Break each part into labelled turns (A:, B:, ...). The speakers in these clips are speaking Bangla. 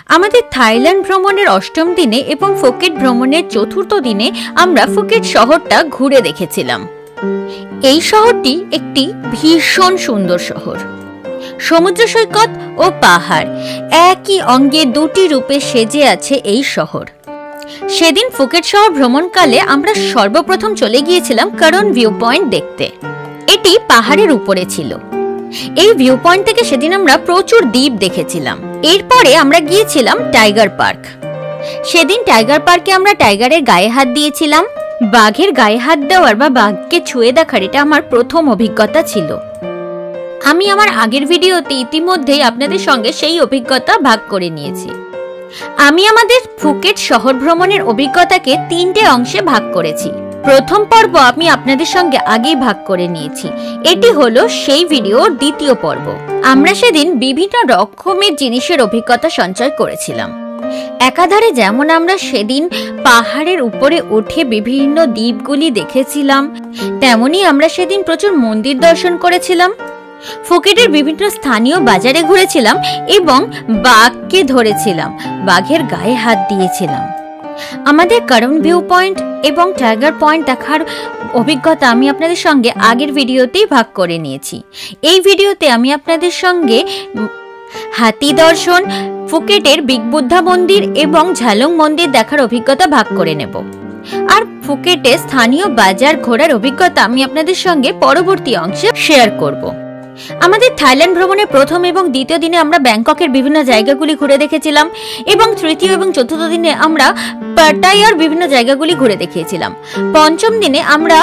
A: আমাদের থাইল্যান্ড ভ্রমণের অষ্টম দিনে এবং ফুকেট ভ্রমণের চতুর্থ দিনে আমরা ফুকেট শহরটা ঘুরে দেখেছিলাম। এই শহরটি একটি ভীষণ সুন্দর শহর। সমুদ্র সৈকত ও পাহাড় একই অঙ্গে দুটি রূপে সেজে আছে এই শহর। সেদিন ফুকেট শহর ভ্রমণকালে আমরা সর্বপ্রথম চলে গিয়েছিলাম কারণ ভিউ পয়েন্ট দেখতে। এটি পাহাড়ের উপরে ছিল। এই ভিউ পয়েন্ট থেকে সেদিন আমরা প্রচুর দ্বীপ দেখেছিলাম। এরপরে আমরা গিয়েছিলাম টাইগার পার্ক। সেদিন টাইগার পার্কে আমরা টাইগারের গায়ে হাত দিয়েছিলাম। বাঘের গায়ে হাত দেওয়ার বা বাঘকে ছুঁয়ে দেখার এটা আমার প্রথম অভিজ্ঞতা ছিল। আমি আমার আগের ভিডিওতে ইতিমধ্যেই আপনাদের সঙ্গে সেই অভিজ্ঞতা ভাগ করে নিয়েছি। আমি আমাদের ফুকেট শহর ভ্রমণের অভিজ্ঞতাকে 3টে অংশে ভাগ করেছি। প্রথম পর্ব আমি আপনাদের সঙ্গে আগেই ভাগ করে নিয়েছি। এটি হলো সেই ভিডিওর দ্বিতীয় পর্ব। আমরা সেদিন বিভিন্ন রকমের জিনিসের অভিজ্ঞতা সঞ্চয় করেছিলাম। একাধারে যেমন আমরা সেদিন পাহাড়ের উপরে উঠে বিভিন্ন দ্বীপগুলি দেখেছিলাম, তেমনি আমরা সেদিন প্রচুর মন্দির দর্শন করেছিলাম। ফুকেটের বিভিন্ন স্থানীয় বাজারে ঘুরেছিলাম এবং বাঘকে ধরেছিলাম, বাঘের গায়ে হাত দিয়েছিলাম। আমাদের কারণ ভিউ পয়েন্ট এবং টাইগার পয়েন্ট দেখার অভিজ্ঞতা আমি আপনাদের সঙ্গে আগের ভিডিওতেই ভাগ করে নিয়েছি। এই ভিডিওতে আমি আপনাদের সঙ্গে হাতি দর্শন, ফুকেটের বিগ বুদ্ধা মন্দির এবং ঝালং মন্দির দেখার অভিজ্ঞতা ভাগ করে নেব। আর ফুকেটে স্থানীয় বাজার ঘোরার অভিজ্ঞতা আমি আপনাদের সঙ্গে পরবর্তী অংশে শেয়ার করব। আমাদের থাইল্যান্ড ভ্রমণের প্রথম এবং দ্বিতীয় দিনে আমরা ব্যাংককের বিভিন্ন জায়গাগুলি ঘুরে দেখেছিলাম এবং তৃতীয় এবং চতুর্থ দিনে আমরা পাটায়ার বিভিন্ন জায়গাগুলি ঘুরে দেখিয়েছিলাম। পঞ্চম দিনে আমরা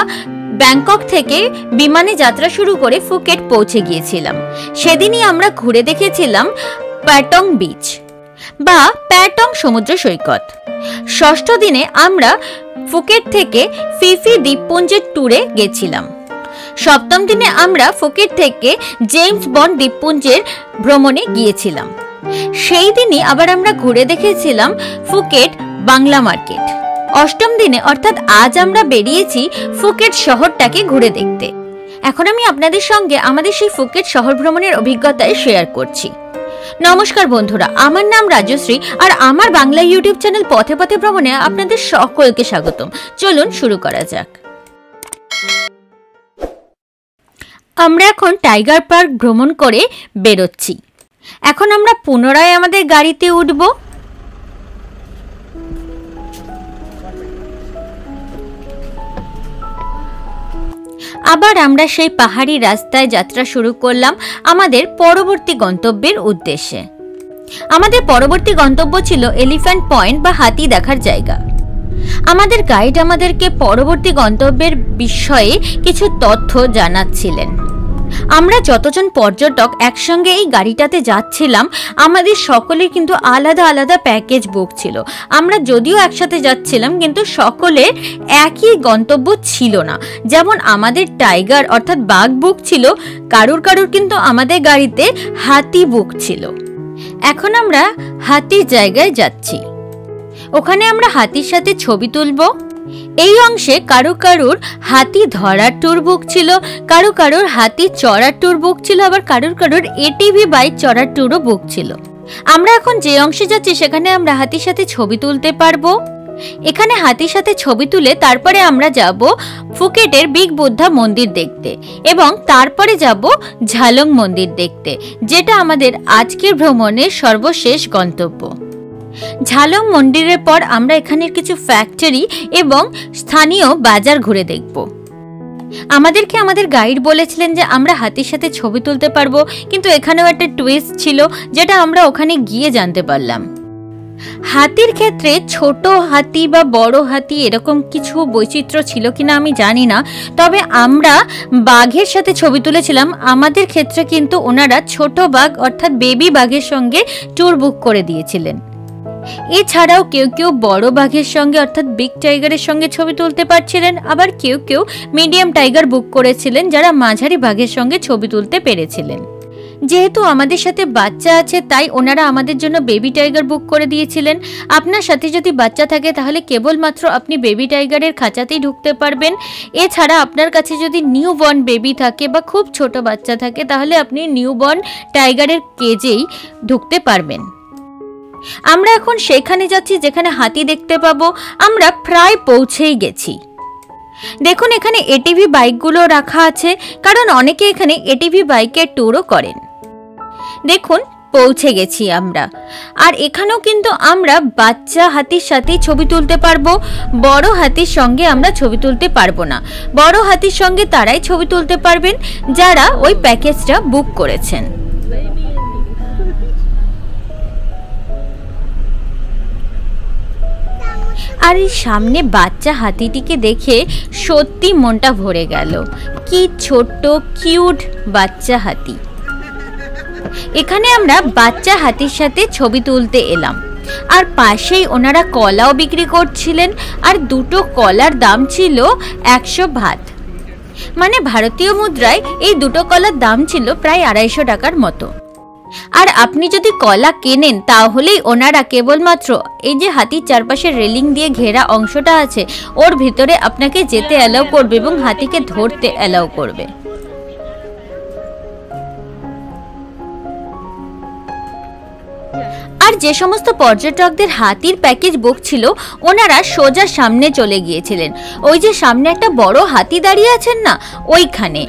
A: ব্যাংকক থেকে বিমানে যাত্রা শুরু করে ফুকেট পৌঁছে গিয়েছিলাম। সেদিনই আমরা ঘুরে দেখেছিলাম প্যাটং বিচ বা প্যাটং সমুদ্র সৈকত। ষষ্ঠ দিনে আমরা ফুকেট থেকে ফিফি দ্বীপপুঞ্জের ট্যুরে গেছিলাম। সপ্তম দিনে আমরা ফুকেট থেকে জেমস বন্ড দ্বীপপুঞ্জের ভ্রমণে গিয়েছিলাম। সেই দিনই আবার আমরা ঘুরে দেখেছিলাম ফুকেট বাংলা মার্কেট। অষ্টম দিনে অর্থাৎ আজ আমরা বেরিয়েছি ফুকেট শহরটাকে ঘুরে দেখতে। এখন আমি আপনাদের সঙ্গে আমাদের সেই ফুকেট শহর ভ্রমণের অভিজ্ঞতায় শেয়ার করছি। নমস্কার বন্ধুরা, আমার নাম রাজশ্রী আর আমার বাংলা ইউটিউব চ্যানেল পথে পথে ভ্রমণে আপনাদের সকলকে স্বাগতম। চলুন শুরু করা যাক। আমরা এখন টাইগার পার্ক ভ্রমণ করে বেরোচ্ছি। এখন আমরা পুনরায় আমাদের গাড়িতে উঠব। আবার আমরা সেই পাহাড়ি রাস্তায় যাত্রা শুরু করলাম আমাদের পরবর্তী গন্তব্যের উদ্দেশ্যে। আমাদের পরবর্তী গন্তব্য ছিল এলিফ্যান্ট পয়েন্ট বা হাতি দেখার জায়গা। আমাদের গাইড আমাদেরকে পরবর্তী গন্তব্যের বিষয়ে কিছু তথ্য জানাচ্ছিলেন। আমরা যতজন পর্যটক একসঙ্গে এই গাড়িটাতে যাচ্ছিলাম, আমাদের সকলের কিন্তু আলাদা আলাদা প্যাকেজ বুক ছিল। আমরা যদিও একসাথে যাচ্ছিলাম কিন্তু সকলের একই গন্তব্য ছিল না। যেমন আমাদের টাইগার অর্থাৎ বাঘ বুক ছিল, কারুর কিন্তু আমাদের গাড়িতে হাতি বুক ছিল। এখন আমরা হাতির জায়গায় যাচ্ছি। ওখানে আমরা হাতির সাথে ছবি তুলব। এই অংশে কারুর হাতি ধরার ট্যুর বুক ছিল, কারুর হাতি চড়ার ট্যুর বুক ছিল, আবার কারুর এটিভি বাইক চড়ার ট্যুরও বুক ছিল। আমরা এখন যে অংশে যাচ্ছি সেখানে আমরা হাতির সাথে ছবি তুলতে পারবো। এখানে হাতির সাথে ছবি তুলে তারপরে আমরা যাব ফুকেটের বিগ বুদ্ধা মন্দির দেখতে এবং তারপরে যাব ঝালং মন্দির দেখতে, যেটা আমাদের আজকের ভ্রমণের সর্বশেষ গন্তব্য। ঝালং মন্দিরের পর আমরা এখানের কিছু ফ্যাক্টরি এবং স্থানীয় বাজার ঘুরে দেখব। আমাদেরকে আমাদের গাইড বলেছিলেন যে আমরা হাতির সাথে ছবি তুলতে পারবো, কিন্তু এখানেও একটা টুইস্ট ছিল যেটা আমরা ওখানে গিয়ে জানতে পারলাম। হাতির ক্ষেত্রে ছোট হাতি বা বড় হাতি এরকম কিছু বৈচিত্র্য ছিল কিনা আমি জানি না, তবে আমরা বাঘের সাথে ছবি তুলেছিলাম। আমাদের ক্ষেত্রে কিন্তু ওনারা ছোট বাঘ অর্থাৎ বেবি বাঘের সঙ্গে ট্যুর বুক করে দিয়েছিলেন। এছাড়াও কেউ বড় বাঘের সঙ্গে অর্থাৎ বিগ টাইগারের সঙ্গে ছবি তুলতে পারছিলেন, আবার কেউ মিডিয়াম টাইগার বুক করেছিলেন যারা মাঝারি বাঘের সঙ্গে ছবি তুলতে পেরেছিলেন। যেহেতু আমাদের সাথে বাচ্চা আছে তাই ওনারা আমাদের জন্য বেবি টাইগার বুক করে দিয়েছিলেন। আপনার সাথে যদি বাচ্চা থাকে তাহলে কেবলমাত্র আপনি বেবি টাইগারের খাঁচাতেই ঢুকতে পারবেন। এছাড়া আপনার কাছে যদি নিউ বর্ন বেবি থাকে বা খুব ছোট বাচ্চা থাকে তাহলে আপনি নিউ বর্ন টাইগারের কেজেই ঢুকতে পারবেন। আমরা এখন সেখানে যাচ্ছি যেখানে হাতি দেখতে পাবো। আমরা প্রায় পৌঁছেই গেছি। দেখুন এখানে এটিভি বাইকগুলো রাখা আছে, কারণ অনেকে এখানে এটিভি বাইকের ট্যুরও করেন। দেখুন পৌঁছে গেছি আমরা। আর এখানেও কিন্তু আমরা বাচ্চা হাতির সাথে ছবি তুলতে পারবো, বড় হাতির সঙ্গে আমরা ছবি তুলতে পারবো না। বড় হাতির সঙ্গে তারাই ছবি তুলতে পারবেন যারা ওই প্যাকেজটা বুক করেছেন। আর এই সামনে বাচ্চা হাতিটিকে দেখে সত্যি মনটা ভরে গেল। কি ছোট্ট কিউট বাচ্চা হাতি। এখানে আমরা বাচ্চা হাতির সাথে ছবি তুলতে এলাম। আর পাশেই ওনারা কলাও বিক্রি করছিলেন। আর দুটো কলার দাম ছিল 100 ভাত, মানে ভারতীয় মুদ্রায় এই দুটো কলার দাম ছিল প্রায় 250 টাকার মতো। আর আপনি যদি কলা কেনেন তাহলেই ওনারা কেবলমাত্র এই যে হাতির চারপাশে রেলিং দিয়ে ঘেরা অংশটা আছে ওর ভিতরে আপনাকে যেতে অ্যালাউ করবে এবং হাতিকে ধরতে অ্যালাউ করবে। আর যে সমস্ত পর্যটকদের হাতির প্যাকেজ বুক ছিল ওনারা সোজা সামনে চলে গিয়েছিলেন। ওই যে সামনে একটা বড় হাতি দাঁড়িয়ে আছেন না, ওইখানে।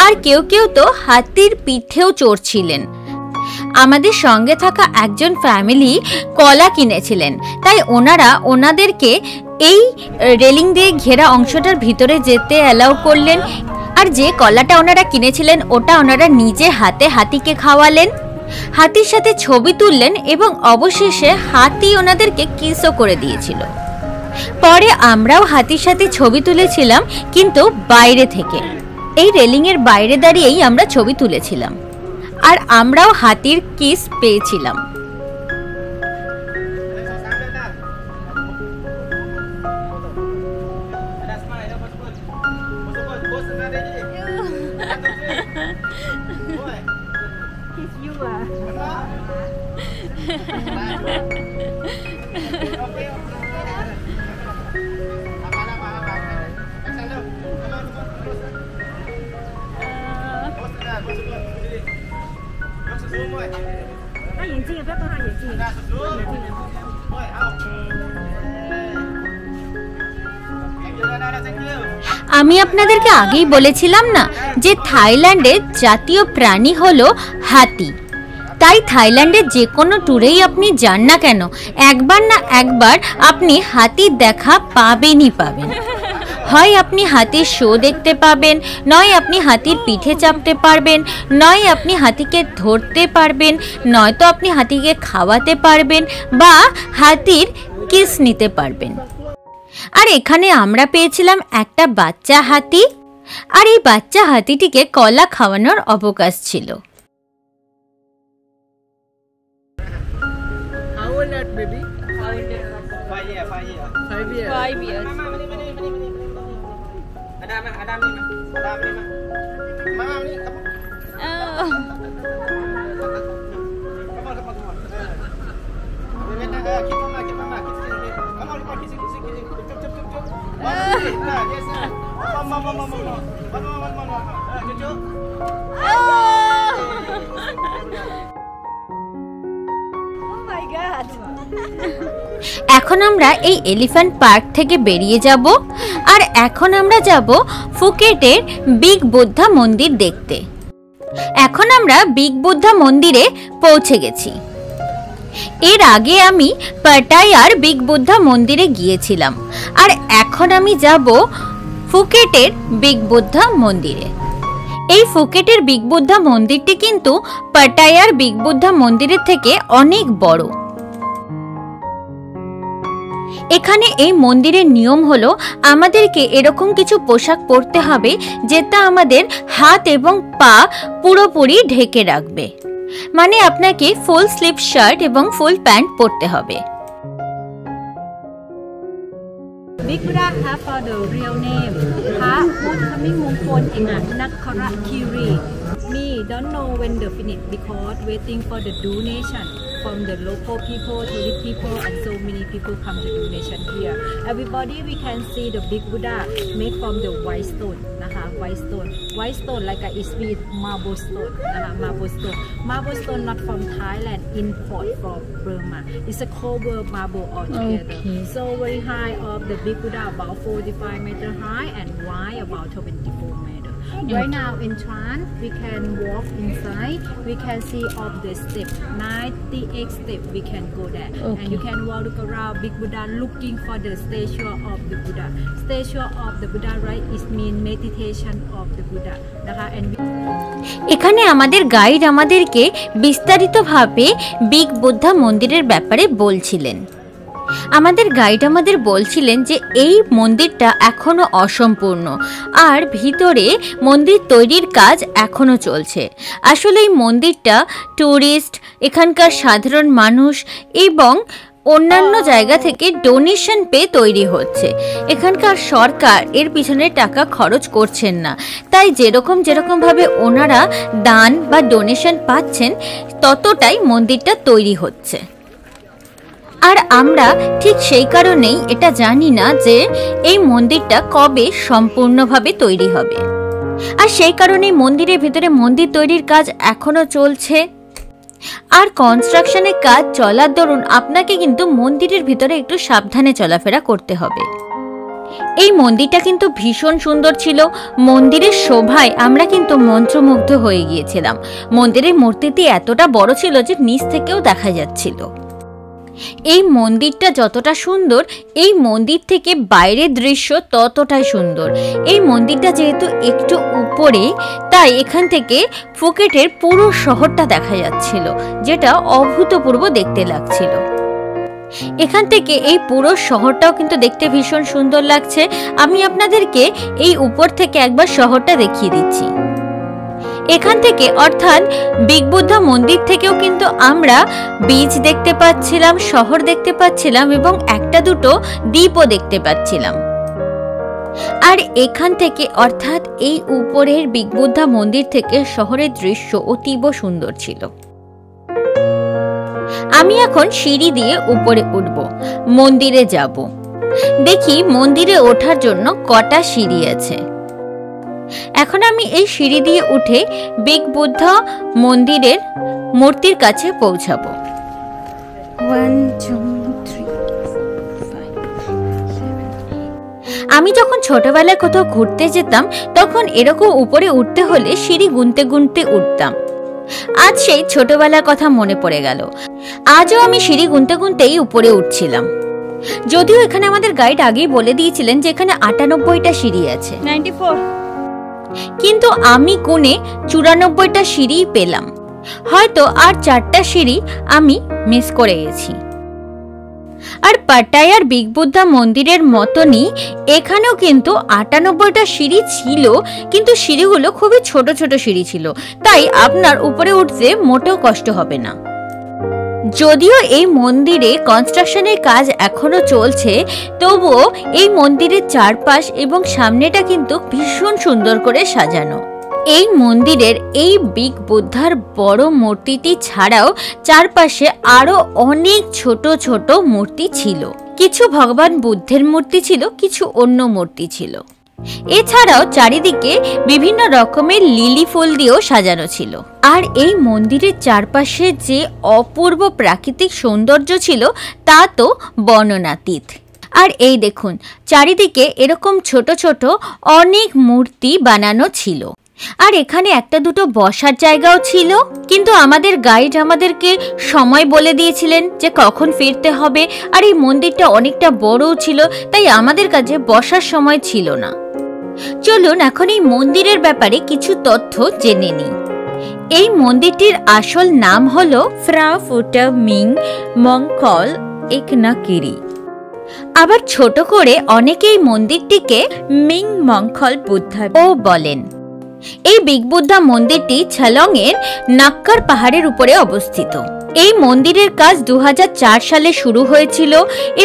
A: আর কেউ কেউ তো হাতির পিঠেও চড়ছিলেন। আমাদের সঙ্গে থাকা একজন ফ্যামিলি কলা কিনেছিলেন, তাই ওনারা ওনাদেরকে এই রেলিং দিয়ে ঘেরা অংশটার ভিতরে যেতে অ্যালাউ করলেন। আর যে কলাটা ওনারা কিনেছিলেন ওটা ওনারা নিজে হাতে হাতিকে খাওয়ালেন, হাতির সাথে ছবি তুললেন এবং অবশেষে হাতি ওনাদেরকে কিসও করে দিয়েছিল। পরে আমরাও হাতির সাথে ছবি তুলেছিলাম, কিন্তু বাইরে থেকে। এই রেলিংয়ের বাইরে দাঁড়িয়েই আমরা ছবি তুলেছিলাম। আর আমরাও হাতির কিস পেয়েছিলাম। আমি আপনাদেরকে আগেই বলেছিলাম না যে থাইল্যান্ডের জাতীয় প্রাণী হলো হাতি। তাই থাইল্যান্ডের যে কোনো ট্যুরেই আপনি যান না কেন, একবার না একবার আপনি হাতির দেখা পাবেনই পাবেন। হয় আপনি হাতির শো দেখতে পাবেন, নয় আপনি হাতির পিঠে চাপতে পারবেন, নয় আপনি হাতিকে ধরতে পারবেন, নয়তো আপনি হাতিকে খাওয়াতে পারবেন বা হাতির কিস নিতে পারবেন। আর এখানে আমরা পেয়েছিলাম একটা বাচ্চা হাতি। আর এই বাচ্চা হাতিটিকে কলা খাওয়ানোর অবকাশ ছিল। এখন আমরা এই এলিফ্যান্ট পার্ক থেকে বেরিয়ে যাব। আর এখন আমরা যাব ফুকেটের বিগ বুদ্ধা মন্দির দেখতে। এখন আমরা বিগ বুদ্ধা মন্দিরে পৌঁছে গেছি। এর আগে আমি পাটায়ার বিগ বুদ্ধা মন্দিরে গিয়েছিলাম। আর এখন আমি যাব ফুকেটের বিগ বুদ্ধা মন্দিরে। এই ফুকেটের বিগ বুদ্ধা মন্দিরটি কিন্তু পাটায়ার বিগ বুদ্ধা মন্দিরের থেকে অনেক বড়। এখানে এই মন্দিরের নিয়ম হলো আমাদেরকে এরকম কিছু পোশাক পরতে হবে যেটা আমাদের হাত এবং পা পুরোপুরি ঢেকে রাখবে। মানে আপনাকে ফুল স্লিভ শার্ট এবং ফুল প্যান্ট পরতে হবে।
B: Big Buddha have for the real name พระพุทธมิมงคลเอกนักขรคีรี me don't know when the finish because waiting for the donation from the local people, tourist people, and so many people come to donation here. Everybody we can see the big Buddha made from the white stone, white stone like a is with marble stone, marble stone not from Thailand, import from Burma. It's a cover marble altogether.
A: Okay.
B: So very high of the big Buddha about 45 meter high and wide about 24 meter. Right now in trance we can walk inside, we can see of the step 98 step, we can go there.
A: Okay.
B: And you can walk around big Buddha looking for the statue of the Buddha. Statue of the Buddha, right, is mean meditation of the Buddha. And
A: এখানে আমাদের গাইড আমাদেরকে বিস্তারিতভাবে বিগ বুদ্ধা মন্দিরের ব্যাপারে বলছিলেন। আমাদের গাইড আমাদের বলছিলেন যে এই মন্দিরটা এখনো অসম্পূর্ণ আর ভিতরে মন্দির তৈরির কাজ এখনো চলছে। আসলে এই মন্দিরটা ট্যুরিস্ট, এখানকার সাধারণ মানুষ এবং অন্যান্য জায়গা থেকে ডোনেশন পেয়ে তৈরি হচ্ছে। এখানকার সরকার এর পিছনে টাকা খরচ করছেন না, তাই যেরকমভাবে ওনারা দান বা ডোনেশন পাচ্ছেন ততটাই মন্দিরটা তৈরি হচ্ছে। আর আমরা ঠিক সেই কারণেই এটা জানি না যে এই মন্দিরটা কবে সম্পূর্ণভাবে তৈরি হবে, আর সেই কারণেই মন্দিরের ভিতরে মন্দির তৈরির কাজ এখনো চলছে। আর কনস্ট্রাকশনের কাজ চলার দরুন আপনাকে কিন্তু মন্দিরের ভিতরে একটু সাবধানে চলাফেরা করতে হবে। এই মন্দিরটা কিন্তু ভীষণ সুন্দর ছিল। মন্দিরের শোভায় আমরা কিন্তু মন্ত্রমুগ্ধ হয়ে গিয়েছিলাম। মন্দিরের মূর্তিটি এতটা বড় ছিল যে নিচ থেকেও দেখা যাচ্ছিল। এই মন্দিরটা যতটা সুন্দর, এই মন্দির থেকে বাইরের দৃশ্য ততটাই সুন্দর। এই মন্দিরটা যেহেতু একটু উপরে, তাই এখান থেকে ফুকেটের পুরো শহরটা দেখা যাচ্ছিল, যেটা অভূতপূর্ব দেখতে লাগছিল। এখান থেকে এই পুরো শহরটাও কিন্তু দেখতে ভীষণ সুন্দর লাগছে। আমি আপনাদেরকে এই উপর থেকে একবার শহরটা দেখিয়ে দিচ্ছি। এখান থেকে অর্থাৎ বিগ বুদ্ধা মন্দির থেকেও কিন্তু আমরা বিচ দেখতে পাচ্ছিলাম, শহর দেখতে পাচ্ছিলাম এবং একটা দুটো দ্বীপও দেখতে পাচ্ছিলাম। আর এখান থেকে অর্থাৎ এই উপরের বিগ বুদ্ধা মন্দির থেকে শহরের দৃশ্য অতীব সুন্দর ছিল। আমি এখন সিঁড়ি দিয়ে উপরে উঠব, মন্দিরে যাব। দেখি মন্দিরে ওঠার জন্য কটা সিঁড়ি আছে। এখন আমি এই সিঁড়ি দিয়ে উঠে বিগ বুদ্ধা মন্দিরের মূর্তির কাছে পৌঁছাবো। 1 2 3 4 5 6 আমি যখন ছোটবেলায় কোথাও ঘুরতে যেতাম তখন এরকম উপরে উঠতে হলে সিঁড়ি গুনতে গুনতে উঠতাম। আজ সেই ছোটবেলার কথা মনে পড়ে গেল। আজও আমি সিঁড়ি গুনতে গুনতেই উপরে উঠছিলাম। যদিও এখানে আমাদের গাইড আগেই বলে দিয়েছিলেন যে এখানে 98টা সিঁড়ি আছে,
B: 94,
A: কিন্তু আমি গুনে 94টা সিঁড়ি পেলাম। হয়তো আর 4টা সিঁড়ি আমি মিস করে গেছি। আর পাটায়ার বিগ বুদ্ধা মন্দিরের মতনই এখানেও কিন্তু 98টা সিঁড়ি ছিল, কিন্তু সিঁড়িগুলো খুবই ছোট ছোট সিঁড়ি ছিল, তাই আপনার উপরে উঠতে মোটেও কষ্ট হবে না। যদিও এই মন্দিরে কনস্ট্রাকশনের কাজ এখনো চলছে, তবুও এই মন্দিরের চারপাশ এবং সামনেটা কিন্তু ভীষণ সুন্দর করে সাজানো। এই মন্দিরের এই বিগ বুদ্ধার বড় মূর্তিটি ছাড়াও চারপাশে আরো অনেক ছোট ছোট মূর্তি ছিল। কিছু ভগবান বুদ্ধের মূর্তি ছিল, কিছু অন্য মূর্তি ছিল। এছাড়াও চারিদিকে বিভিন্ন রকমের লিলি ফুল দিয়েও সাজানো ছিল। আর এই মন্দিরের চারপাশে যে অপূর্ব প্রাকৃতিক সৌন্দর্য ছিল তা তো বর্ণনাতীত। আর এই দেখুন, চারিদিকে এরকম ছোট ছোট অনেক মূর্তি বানানো ছিল। আর এখানে একটা দুটো বসার জায়গাও ছিল, কিন্তু আমাদের গাইড আমাদেরকে সময় বলে দিয়েছিলেন যে কখন ফিরতে হবে। আর এই মন্দিরটা অনেকটা বড়ও ছিল, তাই আমাদের কাছে বসার সময় ছিল না। চলুন এখন এই মন্দিরের ব্যাপারে কিছু তথ্য জেনে নিই। এই মন্দিরটির আসল নাম হলো ফ্রা ফুটা মিং মংকল একনাকিরি। আবার ছোট করে অনেকেই মন্দিরটিকে মিং মংকল বুদ্ধা ও বলেন। এই বিগ বুদ্ধা মন্দিরটি ছলং এর নাক্কার পাহাড়ের উপরে অবস্থিত। এই মন্দিরের কাজ 2004 সালে শুরু হয়েছিল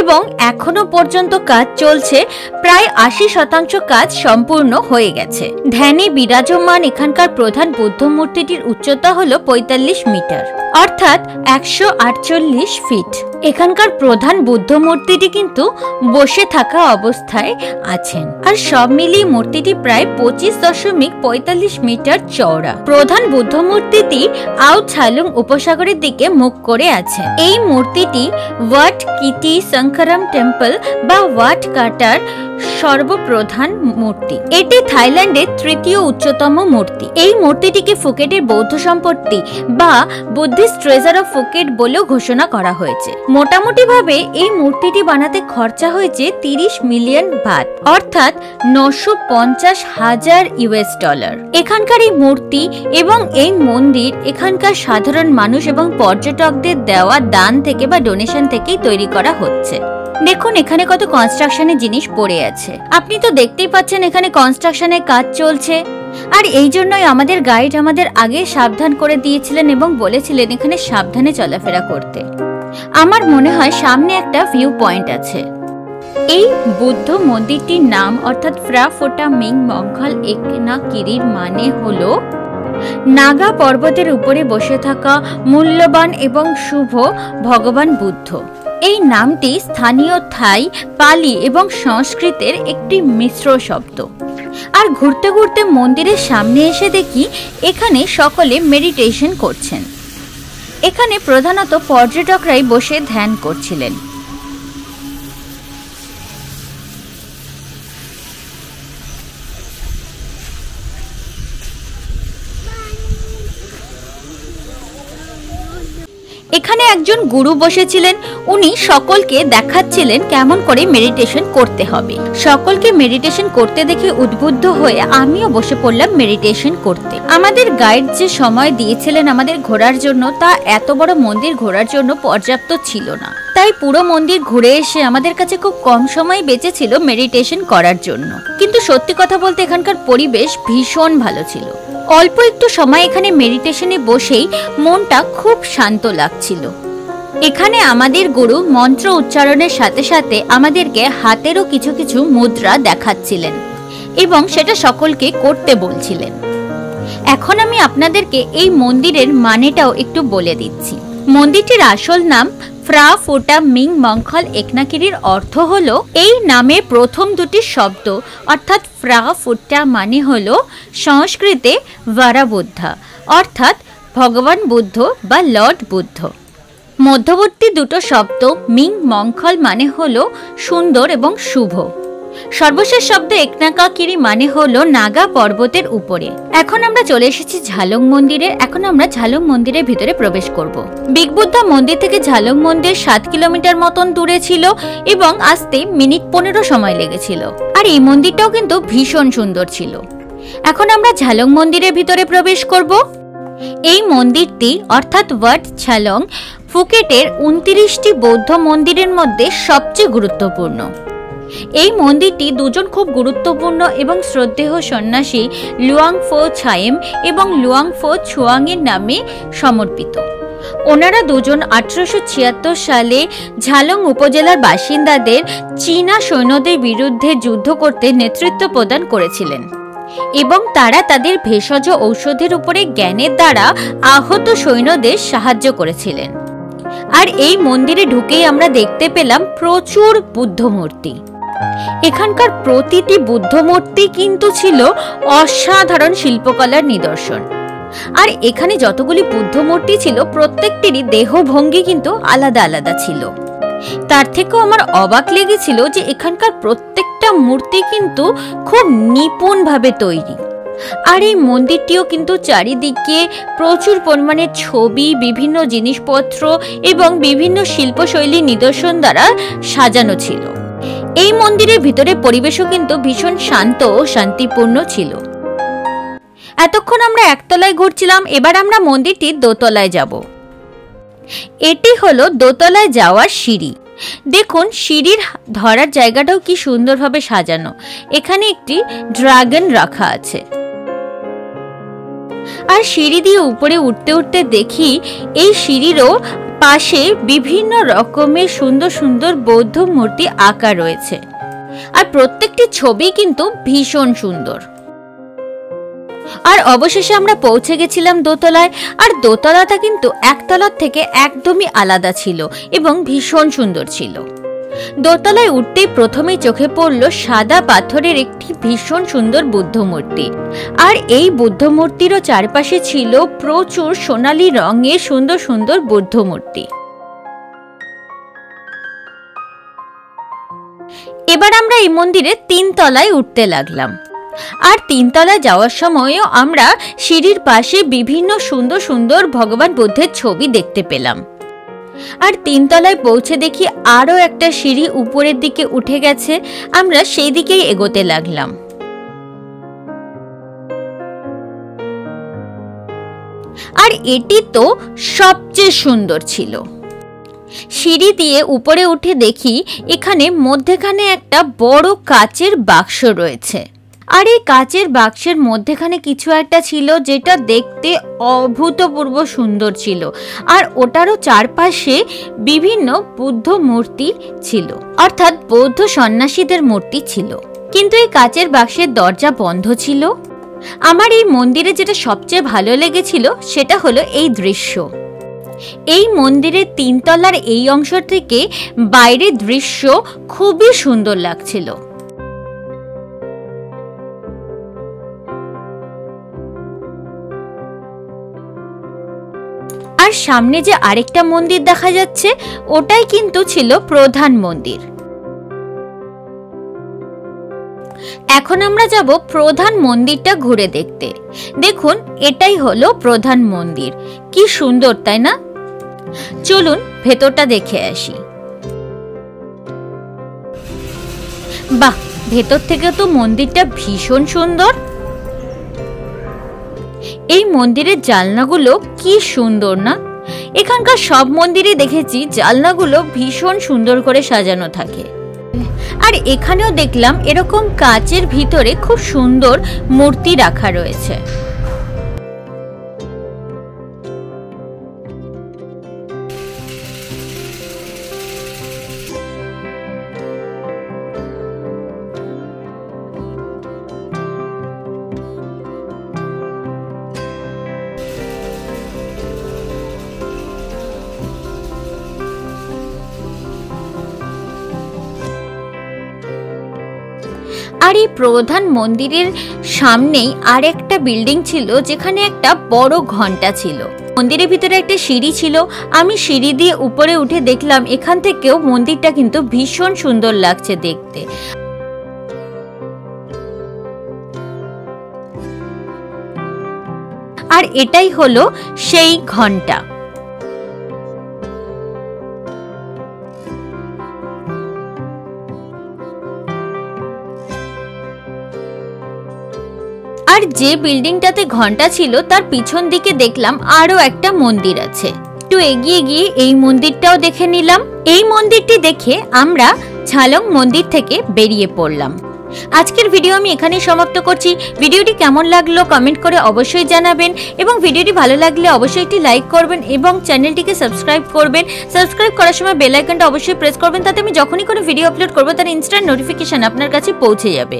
A: এবং এখনো পর্যন্ত কাজ চলছে। প্রায় 80% কাজ সম্পূর্ণ হয়ে গেছে। ধ্যানে বিরাজমান এখানকার প্রধান বুদ্ধ মূর্তিটির উচ্চতা হলো 45 মিটার, অর্থাৎ 148 ফিট। এখানকার প্রধান বুদ্ধ মূর্তিটি কিন্তু বসে থাকা অবস্থায় আছেন, আর সব মিলিয়ে মূর্তিটি প্রায় 25.45 মিটার চওড়া। প্রধান বুদ্ধ মূর্তিটি আউট ঝালুং উপসাগরের দিকে মুখ করে আছে। এই মূর্তিটি ওয়াট কিটি শঙ্করম টেম্পল বা ওয়াট কাটার সর্বপ্রধান মূর্তি। এটি থাইল্যান্ডের তৃতীয় উচ্চতম মূর্তি। এই মূর্তিটিকে ফুকেটের বৌদ্ধ সম্পত্তি বা বুদ্ধিস্ট ট্রেজার অফ ফুকেট বলেও ঘোষণা করা হয়েছে। মোটামুটি ভাবে এই মূর্তিটি বানাতে খরচা হয়েছে 30 মিলিয়ন বাট, অর্থাৎ 950,000 US ডলার। এখানকার এই মূর্তি এবং এই মন্দির এখানকার সাধারণ মানুষ এবং পর্যটকদের দেওয়া দান থেকে বা ডোনেশন থেকেই তৈরি করা হচ্ছে। দেখুন এখানে কত কনস্ট্রাকশনের জিনিস পড়ে আছে। আপনি তো দেখতেই পাচ্ছেন এখানে কনস্ট্রাকশনের কাজ চলছে, আর এই জন্যই আমাদের গাইড আমাদের আগে সাবধান করে দিয়েছিলেন এবং বলেছিলেন এখানে সাবধানে চলাফেরা করতে। আমার মনে হয় সামনে একটা ভিউ পয়েন্ট আছে। এই বুদ্ধ মন্দিরটির নাম অর্থাৎ ফ্রা ফোটা মিং মঙ্গল একনাকিরির মানে হলো নাগা পর্বতের উপরে বসে থাকা মূল্যবান এবং শুভ ভগবান বুদ্ধ। এই নামটি স্থানীয় থাই, পালি এবং সংস্কৃতের একটি মিশ্র শব্দ। আর ঘুরতে ঘুরতে মন্দিরের সামনে এসে দেখি এখানে সকলে মেডিটেশন করছেন। এখানে প্রধানত পর্যটকরাই বসে ধ্যান করছিলেন। এখানে একজন গুরু বসেছিলেন, উনি সকলকে দেখাচ্ছিলেন কেমন করে মেডিটেশন করতে হবে। সকলকে মেডিটেশন করতে দেখে উদ্বুদ্ধ হয়ে আমিও বসে পড়লাম মেডিটেশন করতে। আমাদের গাইড যে সময় দিয়েছিলেন আমাদের ঘোরার জন্য তা এত বড় মন্দির ঘোরার জন্য পর্যাপ্ত ছিল না, তাই পুরো মন্দির ঘুরে এসে আমাদের কাছে খুব কম সময় বেঁচেছিল মেডিটেশন করার জন্য। কিন্তু সত্যি কথা বলতে এখানকার পরিবেশ ভীষণ ভালো ছিল। অল্প একটু সময় এখানে মেডিটেশনে বসেই মনটা খুব শান্ত লাগছিল। এখানে আমাদের গুরু মন্ত্র উচ্চারণের সাথে সাথে আমাদেরকে হাতেরও কিছু কিছু মুদ্রা দেখাচ্ছিলেন এবং সেটা সকলকে করতে বলছিলেন। এখন আমি আপনাদেরকে এই মন্দিরের মানেটাও একটু বলে দিচ্ছি। মন্দিরটির আসল নাম ফ্রা ফোটা মিং মঙ্গল একনাকিরির অর্থ হলো, এই নামে প্রথম দুটি শব্দ অর্থাৎ ফ্রা ফোটা মানে হলো সংস্কৃতে ভারাবুদ্ধা অর্থাৎ ভগবান বুদ্ধ বা লর্ড বুদ্ধ। মধ্যবর্তী দুটো শব্দ মিং মঙ্গল মানে হলো সুন্দর এবং শুভ। সর্বশেষ শব্দ একনাকাকিরি মানে হলো নাগা পর্বতের উপরে। এখন আমরা চলে এসেছি ঝালং মন্দিরে। এখন আমরা ঝালং মন্দিরের ভিতরে প্রবেশ করব। বিগ বুদ্ধা মন্দির থেকে ঝালং মন্দির 7 কিলোমিটার মতন দূরে ছিল এবং আসতে মিনিট 15 সময় লেগেছিল। আর এই মন্দিরটাও কিন্তু ভীষণ সুন্দর ছিল। এখন আমরা ঝালং মন্দিরের ভিতরে প্রবেশ করব। এই মন্দিরটি অর্থাৎ ওয়াট ঝালং ফুকেটের 29টি বৌদ্ধ মন্দিরের মধ্যে সবচেয়ে গুরুত্বপূর্ণ। এই মন্দিরটি দুজন খুব গুরুত্বপূর্ণ এবং শ্রদ্ধেয় সন্ন্যাসী লুয়াংফো ছায়েম এবং লুয়াংফো ছুয়াং এর নামে সমর্পিত। ওনারা দুজন 1876 সালে ঝালং উপজেলার বাসিন্দাদের চীনা সৈন্যদের বিরুদ্ধে যুদ্ধ করতে নেতৃত্ব প্রদান করেছিলেন এবং তারা তাদের ভেষজ ঔষধের উপরে জ্ঞানের দ্বারা আহত সৈন্যদের সাহায্য করেছিলেন। আর এই মন্দিরে ঢুকেই আমরা দেখতে পেলাম প্রচুর বুদ্ধ মূর্তি। এখানকার প্রতিটি বুদ্ধ মূর্তি কিন্তু ছিল অসাধারণ শিল্পকলার নিদর্শন। আর এখানে যতগুলি বুদ্ধ মূর্তি ছিল প্রত্যেকটিরই দেহভঙ্গি কিন্তু আলাদা আলাদা ছিল। তার থেকেও আমার অবাক লেগেছিল যে এখানকার প্রত্যেকটা মূর্তি কিন্তু খুব নিপুণভাবে তৈরি। আর এই মন্দিরটিও কিন্তু চারিদিকে প্রচুর পরিমাণে ছবি, বিভিন্ন জিনিসপত্র এবং বিভিন্ন শিল্পশৈলী নিদর্শন দ্বারা সাজানো ছিল। এই মন্দিরের ভিতরে পরিবেশও কিন্তু ভীষণ শান্ত ও শান্তিপূর্ণ ছিল। এতক্ষণ আমরা একতলায় ঘুরছিলাম, এবার আমরা মন্দিরটির দোতলায় যাব। এটি হলো দোতলায় যাওয়ার সিঁড়ি। দেখুন সিঁড়ির ধরার জায়গাটাও কি সুন্দরভাবে সাজানো। এখানে একটি ড্রাগন রাখা আছে। আর সিঁড়ি দিয়ে উপরে উঠতে উঠতে দেখি এই সিঁড়িরও পাশে বিভিন্ন রকমের সুন্দর সুন্দর বৌদ্ধ মূর্তি আঁকা রয়েছে, আর প্রত্যেকটি ছবি কিন্তু ভীষণ সুন্দর। আর অবশেষে আমরা পৌঁছে গেছিলাম দোতলায়, আর দোতলাটা কিন্তু একতলার থেকে একদমই আলাদা ছিল এবং ভীষণ সুন্দর ছিল। দোতলায় উঠতেই প্রথমেই চোখে পড়ল সাদা পাথরের একটি ভীষণ সুন্দর বুদ্ধ মূর্তি, আর এই বুদ্ধ মূর্তিরও চারপাশে ছিল প্রচুর সোনালী রঙের সুন্দর সুন্দর বুদ্ধ মূর্তি। এবার আমরা এই মন্দিরে 3 তলায় উঠতে লাগলাম, আর 3 তলায় যাওয়ার সময়ও আমরা সিঁড়ির পাশে বিভিন্ন সুন্দর সুন্দর ভগবান বুদ্ধের ছবি দেখতে পেলাম। আর 3 তলায় পৌঁছে দেখি আরো একটা সিঁড়ি উপরের দিকে উঠে গেছে, আমরা সেই দিকেই এগোতে লাগলাম। আর এটি তো সবচেয়ে সুন্দর ছিল। সিঁড়ি দিয়ে উপরে উঠে দেখি এখানে মধ্যেখানে একটা বড় কাচের বাক্স রয়েছে, আর এই কাচের বাক্সের মধ্যেখানে কিছু একটা ছিল যেটা দেখতে অভূতপূর্ব সুন্দর ছিল, আর ওটারও চারপাশে বিভিন্ন বুদ্ধ মূর্তি ছিল, অর্থাৎ বৌদ্ধ সন্ন্যাসীদের মূর্তি ছিল। কিন্তু এই কাচের বাক্সের দরজা বন্ধ ছিল। আমার এই মন্দিরে যেটা সবচেয়ে ভালো লেগেছিল সেটা হলো এই দৃশ্য। এই মন্দিরের 3 তলার এই অংশ থেকে বাইরের দৃশ্য খুবই সুন্দর লাগছিল। আর সামনে যে আরেকটা মন্দির দেখা যাচ্ছে ওটাই কিন্তু ছিল প্রধান মন্দির। এখন আমরা যাব প্রধান মন্দিরটা ঘুরে দেখতে। দেখুন এটাই হলো প্রধান মন্দির, কি সুন্দর তাই না? চলুন ভেতরটা দেখে আসি। বাহ, ভেতর থেকে তো মন্দিরটা ভীষণ সুন্দর। এই মন্দিরের জানলাগুলো কি সুন্দর না? এখানকার সব মন্দিরে দেখেছি জানলাগুলো ভীষণ সুন্দর করে সাজানো থাকে। আর এখানেও দেখলাম এরকম কাচের ভিতরে খুব সুন্দর মূর্তি রাখা রয়েছে। আর এই প্রধান মন্দিরের সামনেই আর একটা বিল্ডিং ছিল যেখানে একটা বড় ঘন্টা ছিল। মন্দিরের ভিতরে একটা সিঁড়ি ছিল, আমি সিঁড়ি দিয়ে উপরে উঠে দেখলাম এখান থেকেও মন্দিরটা কিন্তু ভীষণ সুন্দর লাগছে দেখতে। আর এটাই হলো সেই ঘন্টা। আর যে বিল্ডিংটাতে ঘন্টা ছিল তার পিছন দিকে দেখলাম আরো একটা মন্দির আছে। একটু এগিয়ে গিয়ে এই মন্দিরটাও দেখে নিলাম। এই মন্দিরটি দেখে আমরা ঝালং মন্দির থেকে বেরিয়ে পড়লাম। আজকের ভিডিও আমি এখানেই সমাপ্ত করছি। ভিডিওটি কেমন লাগলো কমেন্ট করে অবশ্যই জানাবেন, এবং ভিডিওটি ভালো লাগলে অবশ্যই একটি লাইক করবেন এবং চ্যানেলটিকে সাবস্ক্রাইব করবেন। সাবস্ক্রাইব করার সময় বেল আইকনটা অবশ্যই প্রেস করবেন, তাতে আমি যখনই কোনো ভিডিও আপলোড করব তার ইনস্ট্যান্ট নোটিফিকেশন আপনার কাছে পৌঁছে যাবে।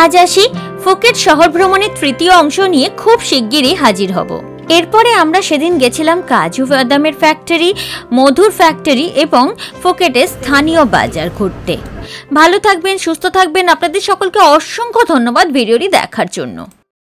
A: আজ আসি, ফুকেট শহর ভ্রমণের 3য় অংশ নিয়ে খুব শিগগিরই হাজির হব। এরপরে আমরা সেদিন গেছিলাম কাজু বাদামের ফ্যাক্টরি, মধুর ফ্যাক্টরি এবং ফুকেটের স্থানীয় বাজার ঘুরতে। ভালো থাকবেন, সুস্থ থাকবেন। আপনাদের সকলকে অসংখ্য ধন্যবাদ ভিডিওটি দেখার জন্য।